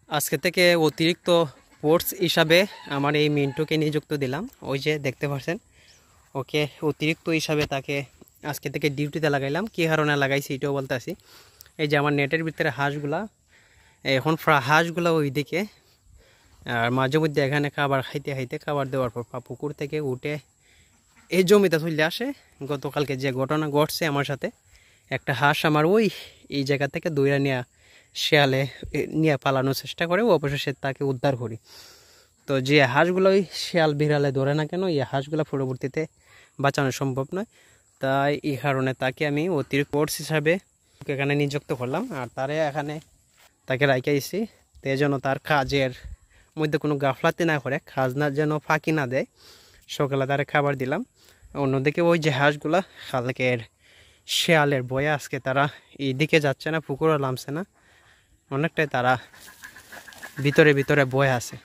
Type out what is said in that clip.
আজকে থেকে অতিরিক্ত ফোর্স হিসাবে আমার এই মিন্টুকে নিযুক্ত দিলাম। ওই যে দেখতে পাচ্ছেন, ওকে অতিরিক্ত হিসাবে তাকে আজকে থেকে ডিউটিতে লাগাইলাম। কী কারণে লাগাইছি এটাও বলতে আসি। এই যে আমার নেটের ভিতরে হাঁসগুলা, এখন হাঁসগুলা ওইদিকে, আর মাঝে মধ্যে এখানে খাবার খাইতে খাইতে খাবার দেওয়ার পর পুকুর থেকে উঠে এই জমিতে চলে আসে। গতকালকে যে ঘটনা ঘটছে আমার সাথে, একটা হাঁস আমার এই জায়গা থেকে দৌড়া নিয়ে শেয়ালে নিয়ে পালানোর চেষ্টা করে, অবশেষে তাকে উদ্ধার করি। তো যে হাঁসগুলো ওই শেয়াল বিড়ালে ধরে না কেন, এই হাঁসগুলো পরবর্তীতে বাঁচানো সম্ভব নয়। তাই এই কারণে তাকে আমি অতিরিক্ত ফোর্স হিসাবে এখানে নিযুক্ত করলাম, আর তাকে রাখাইছি। তো এই জন্য তার কাজের মধ্যে কোনো গাফলাতি না করে, কাজ না যেন ফাঁকি না দেয়। সকালে তারে খাবার দিলাম। অন্যদিকে ওই যে হাঁসগুলা কালকের শেয়ালের বয়ে আজকে তারা এইদিকে যাচ্ছে না, পুকুরও নামছে না, অনেকটাই তারা ভিতরে ভিতরে বয়ে আছে।